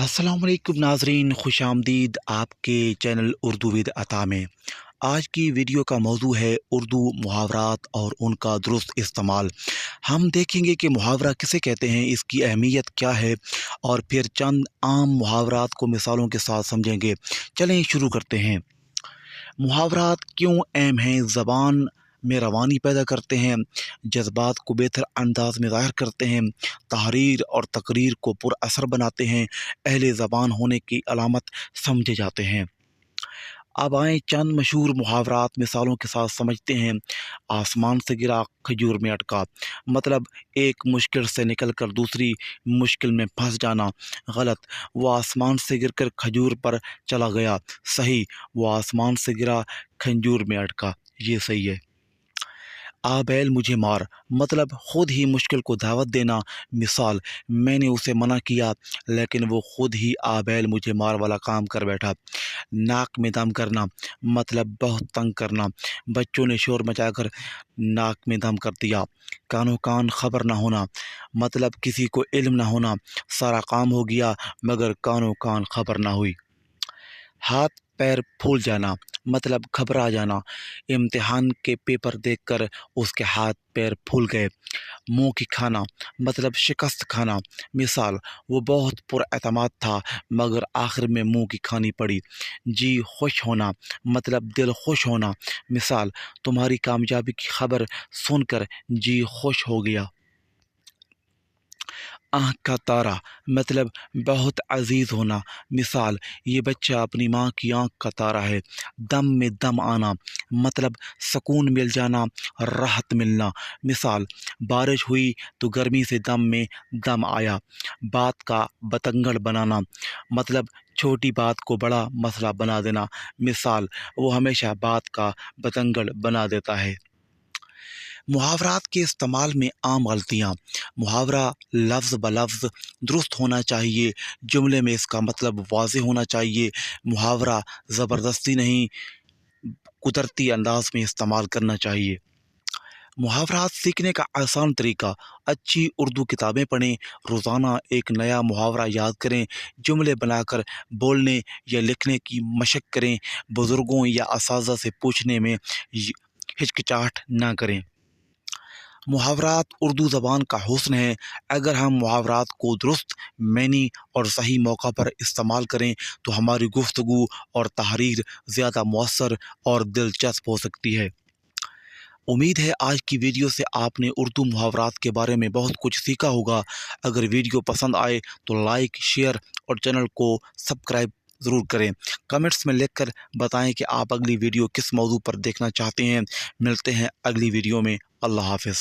अस्सलाम वालेकुम नाज़रीन, खुश आमदीद आपके चैनल उर्दू विद अता में। आज की वीडियो का मौजू है उर्दू मुहावरात और उनका दुरुस्त इस्तेमाल। हम देखेंगे कि मुहावरा किसे कहते हैं, इसकी अहमियत क्या है और फिर चंद आम मुहावरात को मिसालों के साथ समझेंगे। चलें शुरू करते हैं। मुहावरात क्यों अहम हैं? ज़बान में रवानी पैदा करते हैं, जज्बात को बेहतर अंदाज में ज़ाहिर करते हैं, तहरीर और तकरीर को पुरअसर बनाते हैं, अहले ज़बान होने की अलामत समझे जाते हैं। अब आएँ चंद मशहूर मुहावरात मिसालों के साथ समझते हैं। आसमान से गिरा खजूर में अटका, मतलब एक मुश्किल से निकल कर दूसरी मुश्किल में फंस जाना। गलत, वो आसमान से गिरकर खजूर पर चला गया। सही, वो आसमान से गिरा खंजूर में अटका। ये सही है। आ बैल मुझे मार, मतलब खुद ही मुश्किल को दावत देना। मिसाल, मैंने उसे मना किया लेकिन वो खुद ही आ बैल मुझे मार वाला काम कर बैठा। नाक में दम करना, मतलब बहुत तंग करना। बच्चों ने शोर मचाकर नाक में दम कर दिया। कानो कान खबर ना होना, मतलब किसी को इल्म ना होना। सारा काम हो गया मगर कानो कान खबर ना हुई। हाथ पैर फूल जाना, मतलब घबरा जाना। इम्तिहान के पेपर देखकर उसके हाथ पैर फूल गए। मुंह की खाना, मतलब शिकस्त खाना। मिसाल, वो बहुत पुरएतमाद था मगर आखिर में मुंह की खानी पड़ी। जी खुश होना, मतलब दिल खुश होना। मिसाल, तुम्हारी कामयाबी की खबर सुनकर जी खुश हो गया। आँख का तारा, मतलब बहुत अजीज़ होना। मिसाल, ये बच्चा अपनी माँ की आँख का तारा है। दम में दम आना, मतलब सुकून मिल जाना, राहत मिलना। मिसाल, बारिश हुई तो गर्मी से दम में दम आया। बात का बतंगड़ बनाना, मतलब छोटी बात को बड़ा मसला बना देना। मिसाल, वो हमेशा बात का बतंगड़ बना देता है। मुहावरात के इस्तेमाल में आम गलतियाँ। मुहावरा लफ्ज़ ब लफ्ज़ दुरुस्त होना चाहिए। जुमले में इसका मतलब वाज़ेह होना चाहिए। मुहावरा ज़बरदस्ती नहीं, कुदरती अंदाज में इस्तेमाल करना चाहिए। मुहावरात सीखने का आसान तरीका, अच्छी उर्दू किताबें पढ़ें, रोज़ाना एक नया मुहावरा याद करें, जुमले बनाकर बोलने या लिखने की मशक करें, बुज़ुर्गों या असातिज़ा से पूछने में हिचकिचाहट ना करें। मुहावरात उर्दू ज़बान का हुस्न है। अगर हम मुहावरात को दुरुस्त, मैनी और सही मौका पर इस्तेमाल करें तो हमारी गुफ्तगू और तहरीर ज़्यादा मौसर और दिलचस्प हो सकती है। उम्मीद है आज की वीडियो से आपने उर्दू मुहावरात के बारे में बहुत कुछ सीखा होगा। अगर वीडियो पसंद आए तो लाइक, शेयर और चैनल को सब्सक्राइब ज़रूर करें। कमेंट्स में लिखकर बताएं कि आप अगली वीडियो किस मौजू पर देखना चाहते हैं। मिलते हैं अगली वीडियो में। अल्लाह हाफ़िज़।